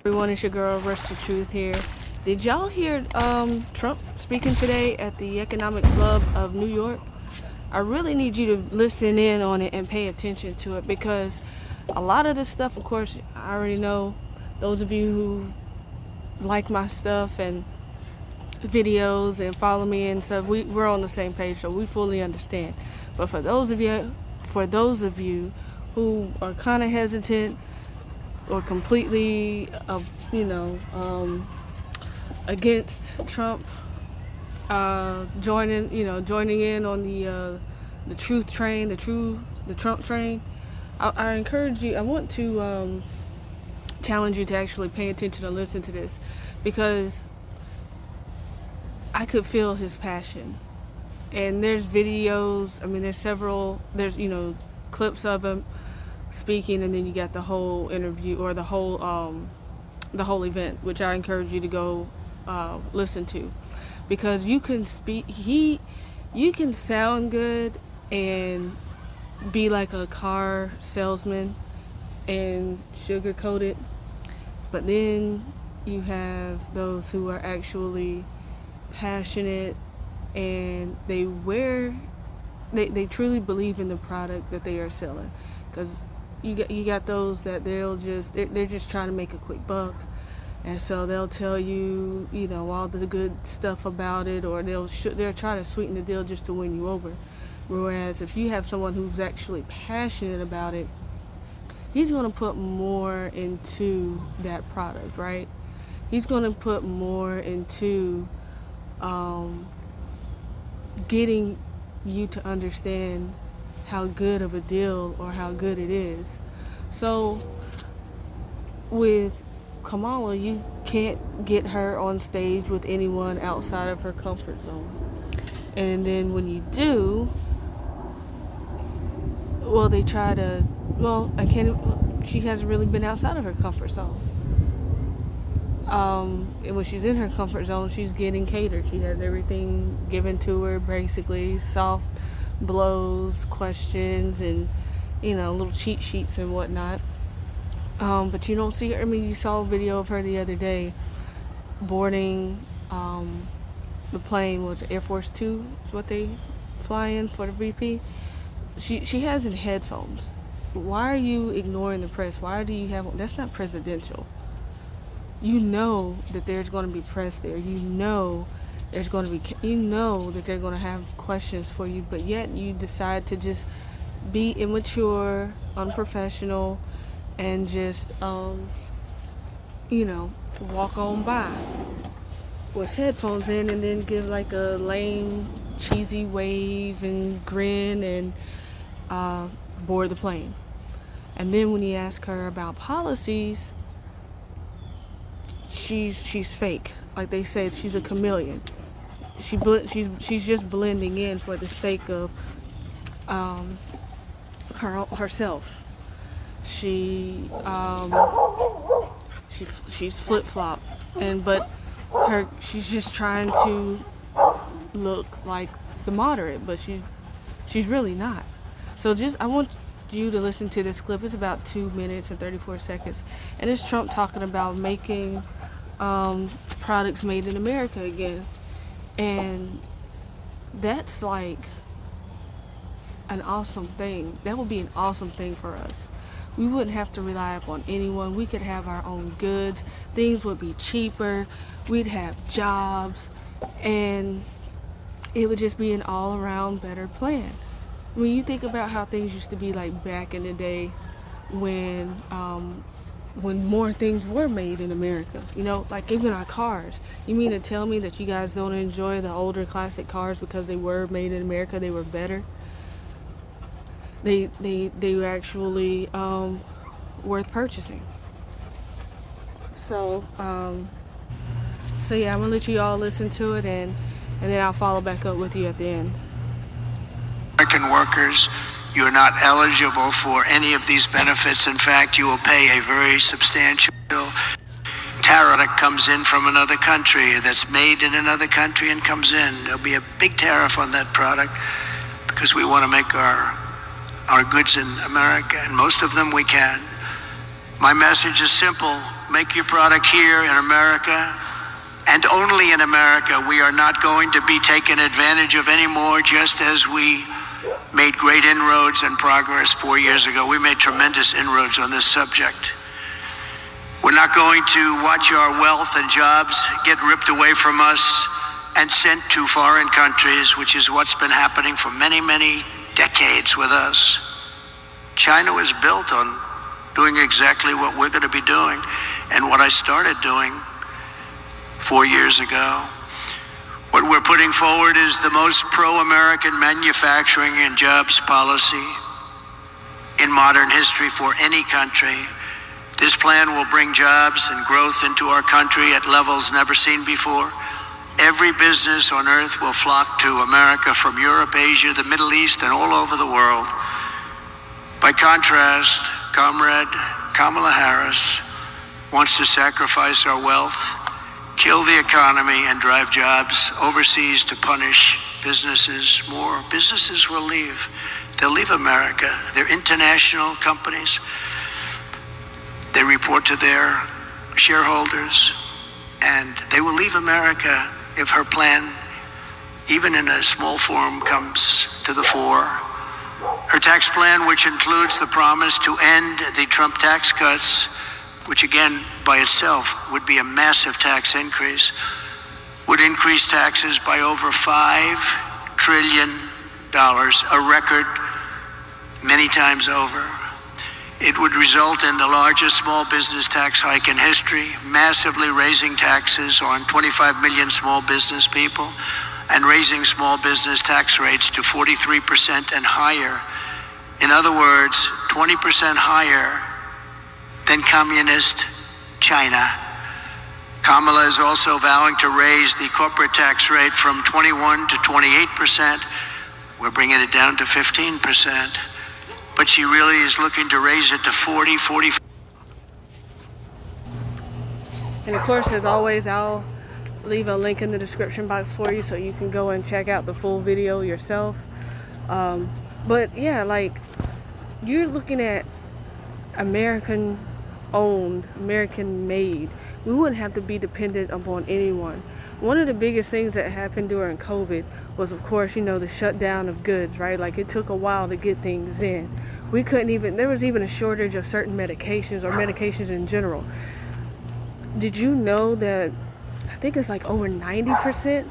Everyone, it's your girl, Rest the Truth here. Did y'all hear Trump speaking today at the Economic Club of New York? I really need you to listen in on it and pay attention to it, because a lot of this stuff, of course, I already know. Those of you who like my stuff and videos and follow me and stuff, we're on the same page, so we fully understand. But for those of you who are kind of hesitant or completely, against Trump joining in on the truth train, the Trump train, I encourage you. I want to challenge you to actually pay attention and listen to this, because I could feel his passion. And there's videos. I mean, there's clips of him speaking, and then you got the whole interview, or the whole event, which I encourage you to go listen to, because you can you can sound good and be like a car salesman and sugarcoat it, but then you have those who are actually passionate, and they truly believe in the product that they are selling. Because you got those that they're just trying to make a quick buck, and so they'll tell you all the good stuff about it, or they'll try to sweeten the deal just to win you over. Whereas if you have someone who's actually passionate about it, he's going to put more into that product, right? He's going to put more into getting you to understand how good of a deal or how good it is. So with Kamala, you can't get her on stage with anyone outside of her comfort zone. And then when you do, they try to, she hasn't really been outside of her comfort zone. And when she's in her comfort zone, she's getting catered. She has everything given to her, basically soft blows, questions, and little cheat sheets and whatnot. But you don't see her. I mean, you saw a video of her the other day boarding the plane. Was Air Force 2 is what they fly in for the VP. She has in headphones. Why are you ignoring the press? Why do you have? That's not presidential. You know that there's going to be press there. You know that they're going to have questions for you, but yet you decide to just be immature, unprofessional, and just walk on by with headphones in, and then give like a lame, cheesy wave and grin and board the plane. And then when you ask her about policies, she's fake. Like they said, she's a chameleon. She's just blending in for the sake of herself. She's flip-flop, but she's just trying to look like the moderate, but she's really not. So I want you to listen to this clip. It's about 2 minutes and 34 seconds, and it's Trump talking about making products made in America again. And that's like an awesome thing. That would be an awesome thing for us. We wouldn't have to rely upon anyone. We could have our own goods. Things would be cheaper. We'd have jobs, and it would just be an all-around better plan. When you think about how things used to be like back in the day, when more things were made in America, like even our cars. You mean to tell me that you guys don't enjoy the older classic cars because they were made in America? They were better. They were actually worth purchasing. So yeah, I'm gonna let you all listen to it, and then I'll follow back up with you at the end. American workers, you're not eligible for any of these benefits. In fact, you will pay a very substantial tariff that comes in from another country, that's made in another country and comes in. There'll be a big tariff on that product because we want to make our goods in America, and most of them we can. My message is simple. make your product here in America, and only in America. We are not going to be taken advantage of anymore, just as we made great inroads and progress 4 years ago. We made tremendous inroads on this subject. We're not going to watch our wealth and jobs get ripped away from us and sent to foreign countries, which is what's been happening for many, many decades with us. China was built on doing exactly what we're going to be doing and what I started doing 4 years ago. What we're putting forward is the most pro-American manufacturing and jobs policy in modern history for any country. This plan will bring jobs and growth into our country at levels never seen before. Every business on earth will flock to America from Europe, Asia, the Middle East, and all over the world. By contrast, Comrade Kamala Harris wants to sacrifice our wealth, kill the economy, and drive jobs overseas to punish businesses more. Businesses will leave. They'll leave America. They're international companies. They report to their shareholders, and they will leave America if her plan, even in a small form, comes to the fore. Her tax plan, which includes the promise to end the Trump tax cuts, which again by itself would be a massive tax increase, would increase taxes by over $5 trillion, a record many times over. It would result in the largest small business tax hike in history, massively raising taxes on 25 million small business people and raising small business tax rates to 43% and higher. In other words, 20% higher than communist China. Kamala is also vowing to raise the corporate tax rate from 21 to 28%. We're bringing it down to 15%. But she really is looking to raise it to 45%. And of course, as always, I'll leave a link in the description box for you so you can go and check out the full video yourself. But yeah, like, you're looking at American owned, American made. We wouldn't have to be dependent upon anyone. One of the biggest things that happened during COVID was, of course, the shutdown of goods, right? Like, it took a while to get things in. We couldn't even, there was even a shortage of certain medications or medications in general. Did you know that I think it's like over 90%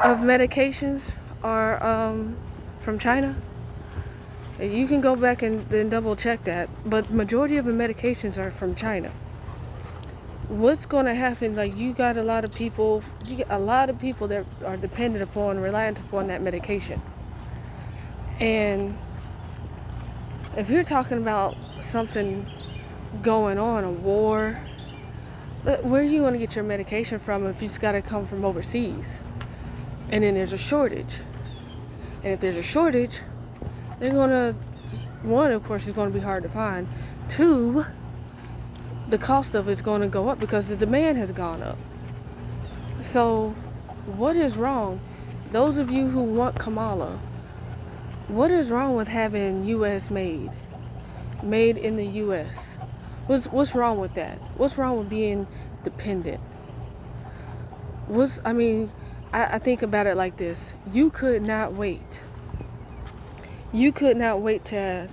of medications are from China? You can go back and then double check that, but majority of the medications are from China. What's going to happen? Like, you got a lot of people that are dependent upon, reliant upon that medication. And if you're talking about something going on, a war, where are you going to get your medication from if it's got to come from overseas? And then there's a shortage. And if there's a shortage, they're going to, one, of course, it's going to be hard to find. Two, the cost of it's going to go up because the demand has gone up. So what is wrong? Those of you who want Kamala, what is wrong with having U.S. made in the U.S.? What's wrong with that? What's wrong with being dependent? I think about it like this. You could not wait. You could not wait to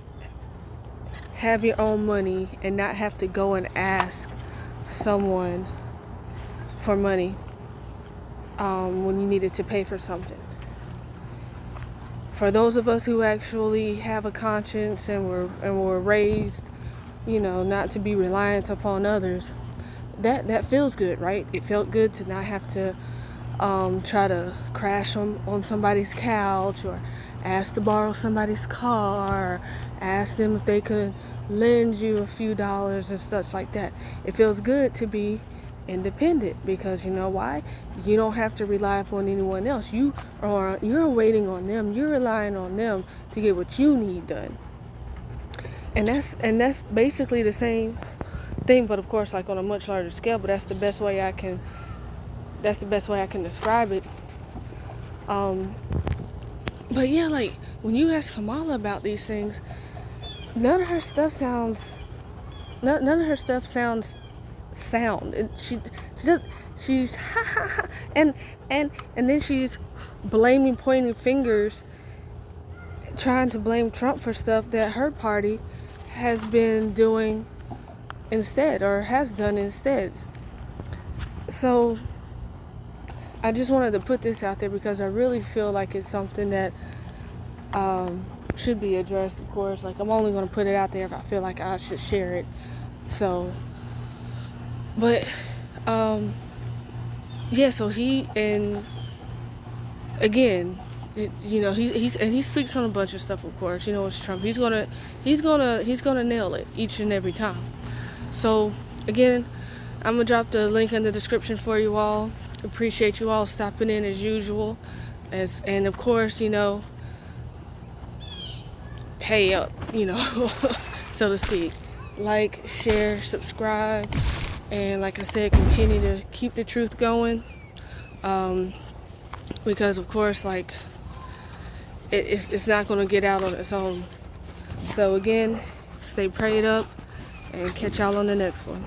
have your own money and not have to go and ask someone for money when you needed to pay for something. For those of us who actually have a conscience and were raised, not to be reliant upon others, that feels good, right? It felt good to not have to try to crash on somebody's couch, or ask to borrow somebody's car, or ask them if they could lend you a few dollars and such like that. It feels good to be independent because you know why? You don't have to rely upon anyone else. You're waiting on them. You're relying on them to get what you need done. And that's basically the same thing, but of course, like, on a much larger scale. But that's the best way I can describe it. But yeah, like, when you ask Kamala about these things, none of her stuff sounds sound. And she does. She's ha ha ha, and then she's blaming, pointing fingers, trying to blame Trump for stuff that her party has been doing instead, or has done instead. So I just wanted to put this out there because I really feel like it's something that should be addressed. Of course, like, I'm only going to put it out there if I feel like I should share it. So, but yeah, so he, and again, you know, he speaks on a bunch of stuff. Of course, you know, it's Trump. He's gonna nail it each and every time. So again, I'm gonna drop the link in the description for you all. Appreciate you all stopping in as usual, and of course, you know, pay up, you know, so to speak. Like, share, subscribe, and like I said, continue to keep the truth going. Because of course, like, it's not going to get out on its own. So again, stay prayed up, and catch y'all on the next one.